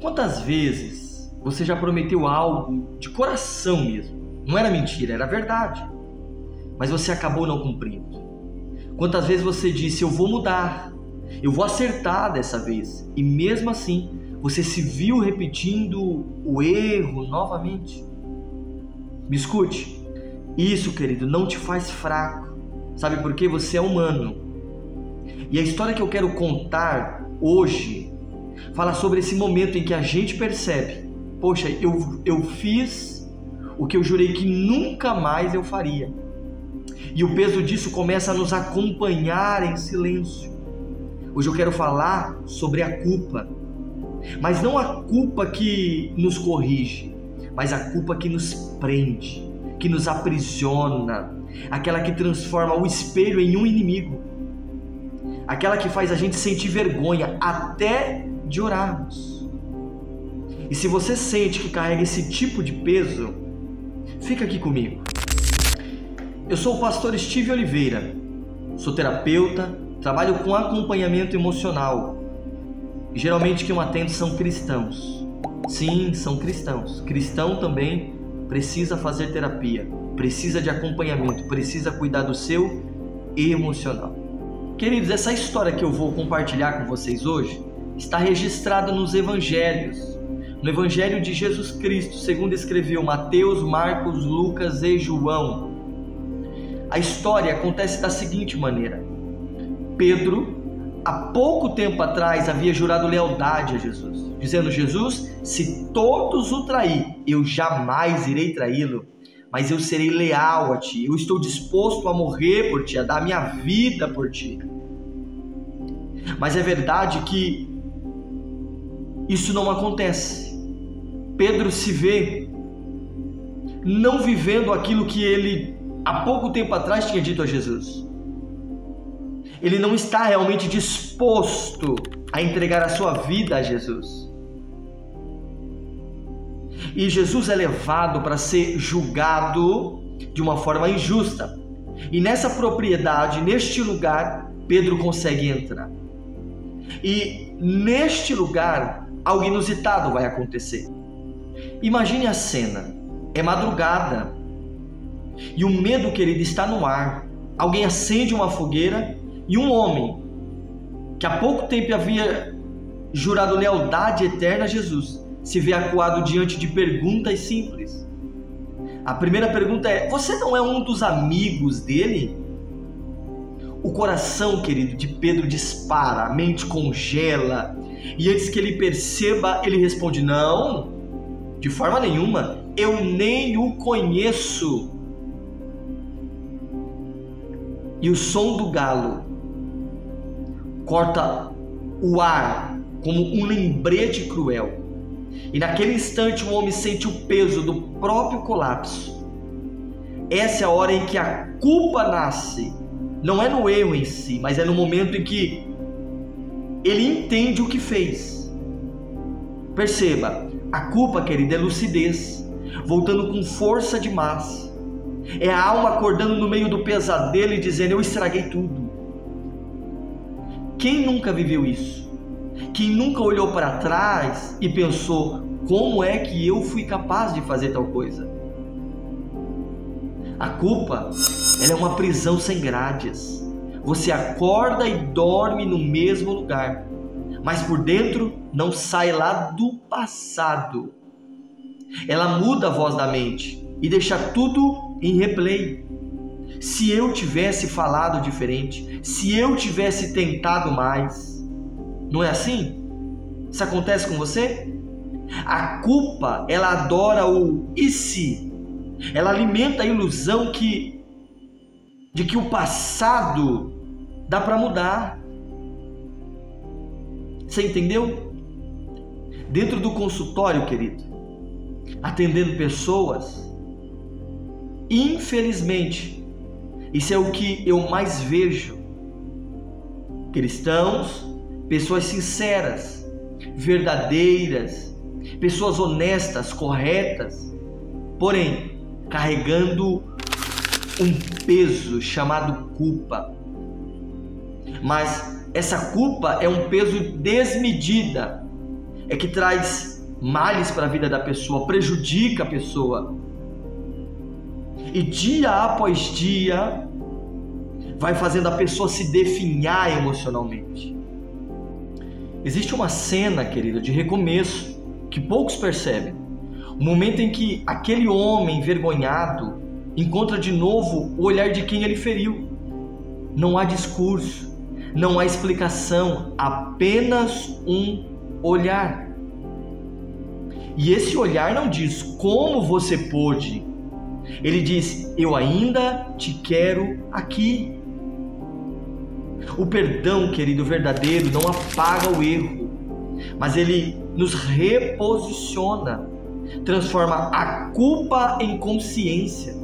Quantas vezes você já prometeu algo de coração mesmo? Não era mentira, era verdade. Mas você acabou não cumprindo. Quantas vezes você disse, eu vou mudar, eu vou acertar dessa vez. E mesmo assim, você se viu repetindo o erro novamente. Me escute, isso, querido, não te faz fraco. Sabe por quê? Você é humano. E a história que eu quero contar hoje fala sobre esse momento em que a gente percebe, poxa, eu fiz o que eu jurei que nunca mais eu faria. E o peso disso começa a nos acompanhar em silêncio. Hoje eu quero falar sobre a culpa. Mas não a culpa que nos corrige, mas a culpa que nos prende, que nos aprisiona, aquela que transforma o espelho em um inimigo, aquela que faz a gente sentir vergonha até de orarmos. E se você sente que carrega esse tipo de peso, fica aqui comigo. Eu sou o pastor Steve Oliveira, sou terapeuta, trabalho com acompanhamento emocional. E geralmente quem eu atendo são cristãos. Sim, são cristãos. Cristão também precisa fazer terapia, precisa de acompanhamento, precisa cuidar do seu emocional. Queridos, essa história que eu vou compartilhar com vocês hoje está registrada nos evangelhos. No evangelho de Jesus Cristo, segundo escreveu Mateus, Marcos, Lucas e João. A história acontece da seguinte maneira. Pedro, há pouco tempo atrás, havia jurado lealdade a Jesus, dizendo: Jesus, se todos o trair, eu jamais irei traí-lo, mas eu serei leal a ti, eu estou disposto a morrer por ti, a dar minha vida por ti. Mas é verdade que isso não acontece. Pedro se vê não vivendo aquilo que ele há pouco tempo atrás tinha dito a Jesus. Ele não está realmente disposto a entregar a sua vida a Jesus. E Jesus é levado para ser julgado de uma forma injusta. E nessa propriedade, neste lugar, Pedro consegue entrar. E neste lugar, algo inusitado vai acontecer. Imagine a cena. É madrugada. E o medo, querido, está no ar. Alguém acende uma fogueira e um homem, que há pouco tempo havia jurado lealdade eterna a Jesus, se vê acuado diante de perguntas simples. A primeira pergunta é: você não é um dos amigos dele? O coração, querido, de Pedro dispara, a mente congela, e antes que ele perceba, ele responde: não, de forma nenhuma, eu nem o conheço. E o som do galo corta o ar como um lembrete cruel. E naquele instante o homem sente o peso do próprio colapso. Essa é a hora em que a culpa nasce. Não é no erro em si, mas é no momento em que ele entende o que fez. Perceba, a culpa, querida, é lucidez, voltando com força demais. É a alma acordando no meio do pesadelo e dizendo: eu estraguei tudo. Quem nunca viveu isso? Quem nunca olhou para trás e pensou: como é que eu fui capaz de fazer tal coisa? A culpa, ela é uma prisão sem grades. Você acorda e dorme no mesmo lugar, mas por dentro não sai lá do passado. Ela muda a voz da mente e deixa tudo em replay. Se eu tivesse falado diferente, se eu tivesse tentado mais. Não é assim? Isso acontece com você? A culpa, ela adora o e se. Ela alimenta a ilusão de que o passado dá para mudar. Você entendeu? Dentro do consultório, querido, atendendo pessoas, infelizmente, isso é o que eu mais vejo. Cristãos, pessoas sinceras, verdadeiras, pessoas honestas, corretas, porém, carregando um peso chamado culpa. Mas essa culpa é um peso desmedida é que traz males para a vida da pessoa, prejudica a pessoa. E dia após dia vai fazendo a pessoa se definhar emocionalmente. Existe uma cena, querido, de recomeço que poucos percebem. O momento em que aquele homem envergonhado encontra de novo o olhar de quem ele feriu. Não há discurso, não há explicação, apenas um olhar. E esse olhar não diz como você pôde. Ele diz: eu ainda te quero aqui. O perdão, querido, verdadeiro, não apaga o erro, mas ele nos reposiciona, transforma a culpa em consciência.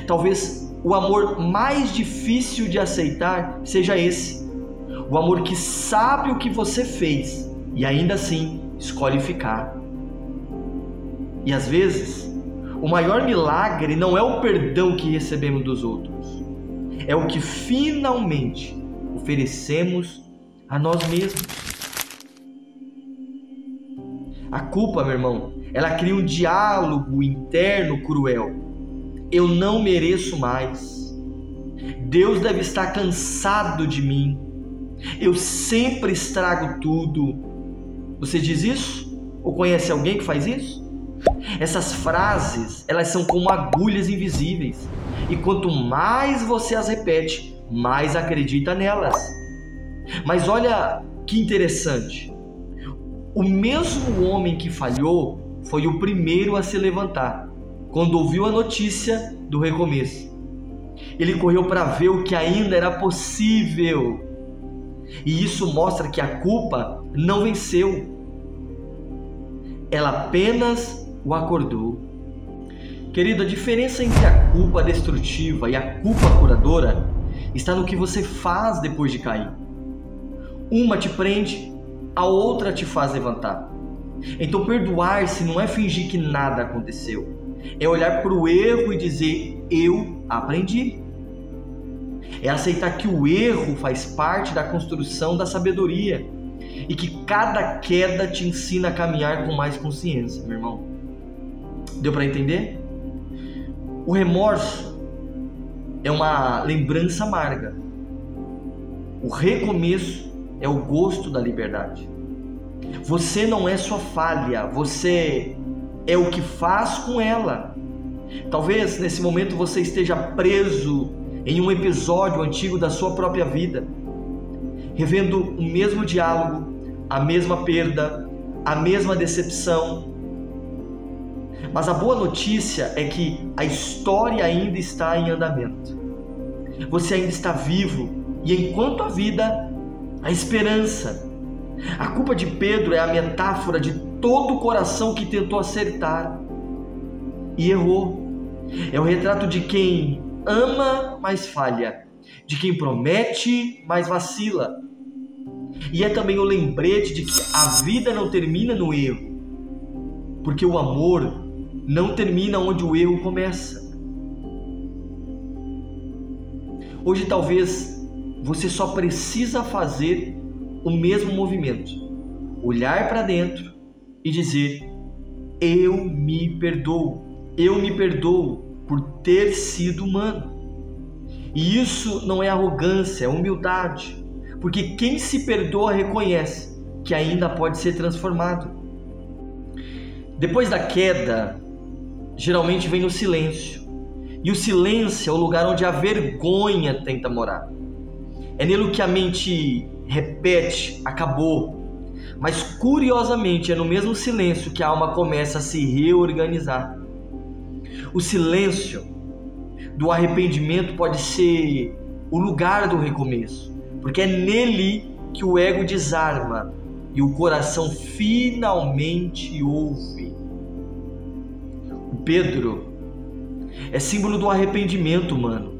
Talvez o amor mais difícil de aceitar seja esse, o amor que sabe o que você fez e ainda assim escolhe ficar. E às vezes, o maior milagre não é o perdão que recebemos dos outros, é o que finalmente oferecemos a nós mesmos. A culpa, meu irmão, ela cria um diálogo interno cruel. Eu não mereço mais. Deus deve estar cansado de mim. Eu sempre estrago tudo. Você diz isso? Ou conhece alguém que faz isso? Essas frases, elas são como agulhas invisíveis. E quanto mais você as repete, mais acredita nelas. Mas olha que interessante. O mesmo homem que falhou foi o primeiro a se levantar quando ouviu a notícia do recomeço. Ele correu para ver o que ainda era possível. E isso mostra que a culpa não venceu. Ela apenas o acordou. Querido, a diferença entre a culpa destrutiva e a culpa curadora está no que você faz depois de cair. Uma te prende, a outra te faz levantar. Então perdoar-se não é fingir que nada aconteceu. É olhar para o erro e dizer: eu aprendi. É aceitar que o erro faz parte da construção da sabedoria e que cada queda te ensina a caminhar com mais consciência, meu irmão. Deu para entender? O remorso é uma lembrança amarga. O recomeço é o gosto da liberdade. Você não é sua falha, você é o que faz com ela. Talvez nesse momento você esteja preso em um episódio antigo da sua própria vida, revendo o mesmo diálogo, a mesma perda, a mesma decepção. Mas a boa notícia é que a história ainda está em andamento. Você ainda está vivo e enquanto há vida, há esperança. A culpa de Pedro é a metáfora de todo o coração que tentou acertar e errou. É o retrato de quem ama, mas falha, de quem promete, mas vacila. E é também o lembrete de que a vida não termina no erro, porque o amor não termina onde o erro começa. Hoje talvez você só precisa fazer o mesmo movimento, olhar para dentro e dizer: eu me perdoo por ter sido humano. E isso não é arrogância, é humildade, porque quem se perdoa reconhece que ainda pode ser transformado. Depois da queda, geralmente vem o silêncio, e o silêncio é o lugar onde a vergonha tenta morar. É nele que a mente repete: acabou. Mas curiosamente é no mesmo silêncio que a alma começa a se reorganizar. O silêncio do arrependimento pode ser o lugar do recomeço, porque é nele que o ego desarma e o coração finalmente ouve. O Pedro é símbolo do arrependimento humano.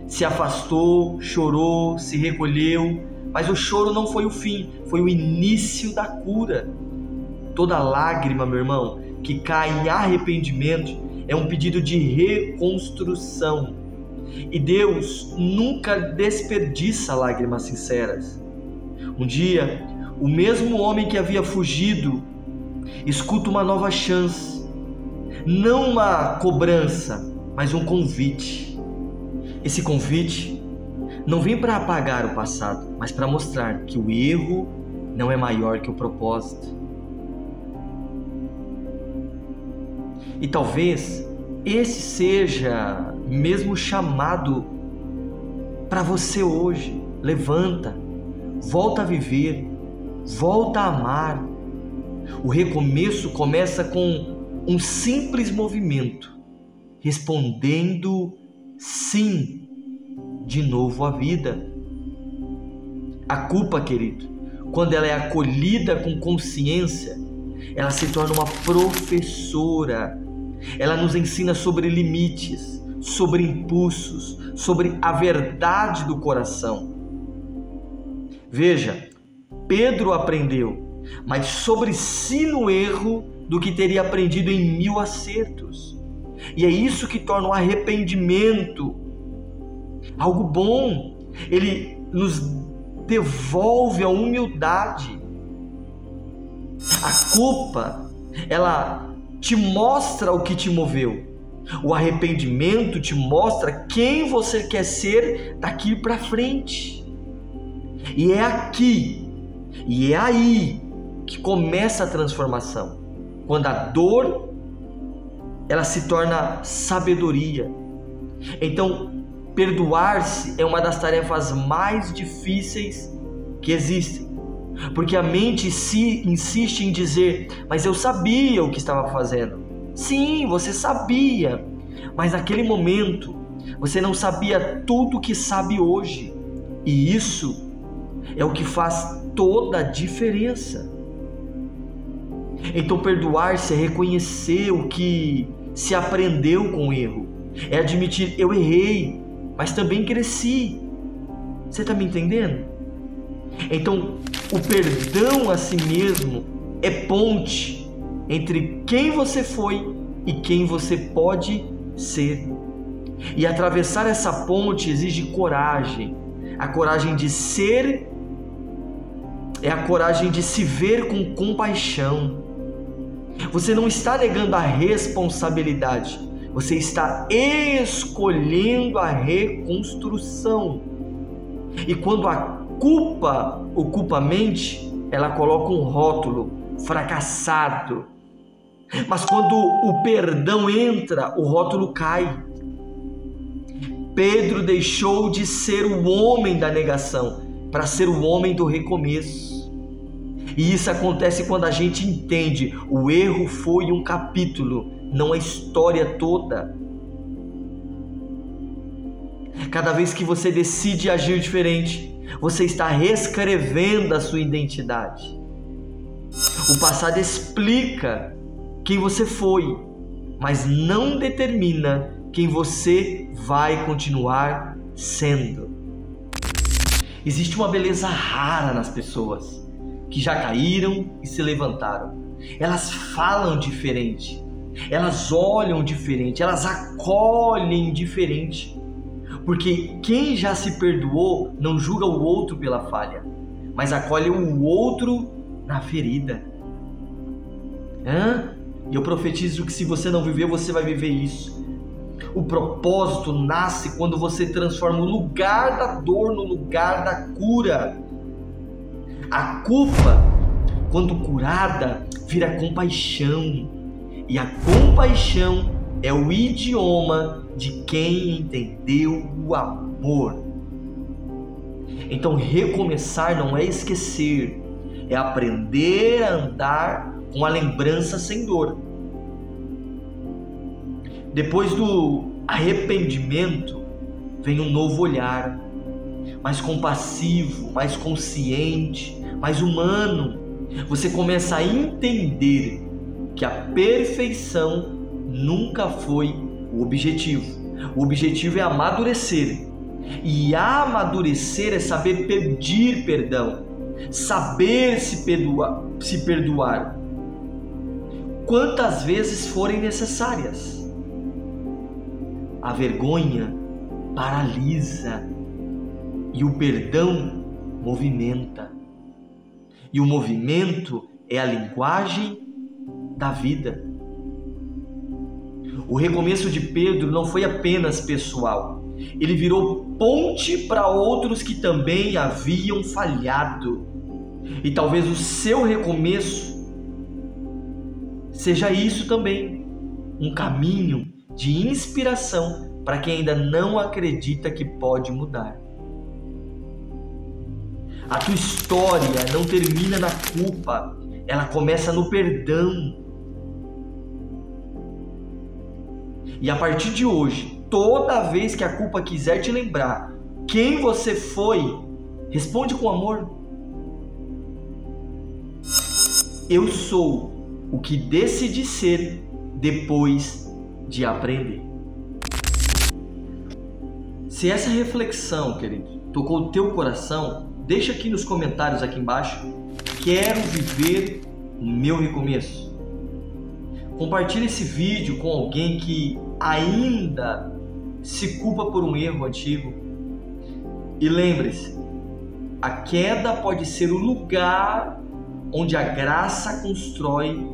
Se afastou, chorou, se recolheu, mas o choro não foi o fim, foi o início da cura. Toda lágrima, meu irmão, que cai em arrependimento é um pedido de reconstrução. E Deus nunca desperdiça lágrimas sinceras. Um dia, o mesmo homem que havia fugido escuta uma nova chance, não uma cobrança, mas um convite. Esse convite não vem para apagar o passado, mas para mostrar que o erro não é maior que o propósito. E talvez esse seja mesmo o chamado para você hoje. Levanta, volta a viver, volta a amar. O recomeço começa com um simples movimento, respondendo sim de novo à vida. A culpa, querido, quando ela é acolhida com consciência, ela se torna uma professora. Ela nos ensina sobre limites, sobre impulsos, sobre a verdade do coração. Veja, Pedro aprendeu, mas sobre si no erro do que teria aprendido em 1000 acertos. E é isso que torna o arrependimento algo bom. Ele nos devolve a humildade. A culpa, ela te mostra o que te moveu. O arrependimento te mostra quem você quer ser daqui para frente. E é aqui, e é aí que começa a transformação. Quando a dor, ela se torna sabedoria. Então, perdoar-se é uma das tarefas mais difíceis que existem. Porque a mente insiste em dizer, mas eu sabia o que estava fazendo. Sim, você sabia, mas naquele momento você não sabia tudo o que sabe hoje. E isso é o que faz toda a diferença. Então perdoar-se é reconhecer o que se aprendeu com o erro. É admitir, eu errei, mas também cresci. Você está me entendendo? Então, o perdão a si mesmo é ponte entre quem você foi e quem você pode ser. E atravessar essa ponte exige coragem. A coragem de ser é a coragem de se ver com compaixão. Você não está negando a responsabilidade, você está escolhendo a reconstrução. E quando a culpa ocupa a mente, ela coloca um rótulo, fracassado. Mas quando o perdão entra, o rótulo cai. Pedro deixou de ser o homem da negação para ser o homem do recomeço. E isso acontece quando a gente entende: o erro foi um capítulo, não a história toda. Cada vez que você decide agir diferente, você está reescrevendo a sua identidade. O passado explica quem você foi, mas não determina quem você vai continuar sendo. Existe uma beleza rara nas pessoas que já caíram e se levantaram. Elas falam diferente, elas olham diferente, elas acolhem diferente. Porque quem já se perdoou não julga o outro pela falha, mas acolhe o outro na ferida. E eu profetizo que se você não viveu, você vai viver isso. O propósito nasce quando você transforma o lugar da dor no lugar da cura. A culpa, quando curada, vira compaixão. E a compaixão é o idioma de quem entendeu o amor. Então recomeçar não é esquecer, é aprender a andar com a lembrança sem dor. Depois do arrependimento vem um novo olhar, mais compassivo, mais consciente, mais humano. Você começa a entender que a perfeição nunca foi o objetivo. O objetivo é amadurecer. E amadurecer é saber pedir perdão, saber se perdoar, quantas vezes forem necessárias. A vergonha paralisa e o perdão movimenta. E o movimento é a linguagem da vida. O recomeço de Pedro não foi apenas pessoal. Ele virou ponte para outros que também haviam falhado. E talvez o seu recomeço seja isso também, um caminho de inspiração para quem ainda não acredita que pode mudar. A tua história não termina na culpa, ela começa no perdão. E a partir de hoje, toda vez que a culpa quiser te lembrar quem você foi, responde com amor. Eu sou o que decidi ser depois de aprender. Se essa reflexão, querido, tocou o teu coração, deixa aqui nos comentários aqui embaixo. Quero viver o meu recomeço. Compartilhe esse vídeo com alguém que ainda se culpa por um erro antigo. E lembre-se, a queda pode ser o lugar onde a graça constrói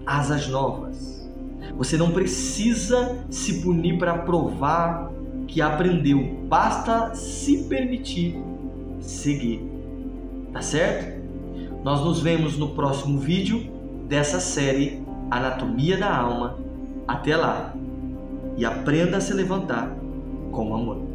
asas novas. Você não precisa se punir para provar que aprendeu. Basta se permitir seguir. Tá certo? Nós nos vemos no próximo vídeo dessa série Anatomia da Alma. Até lá! E aprenda a se levantar com amor.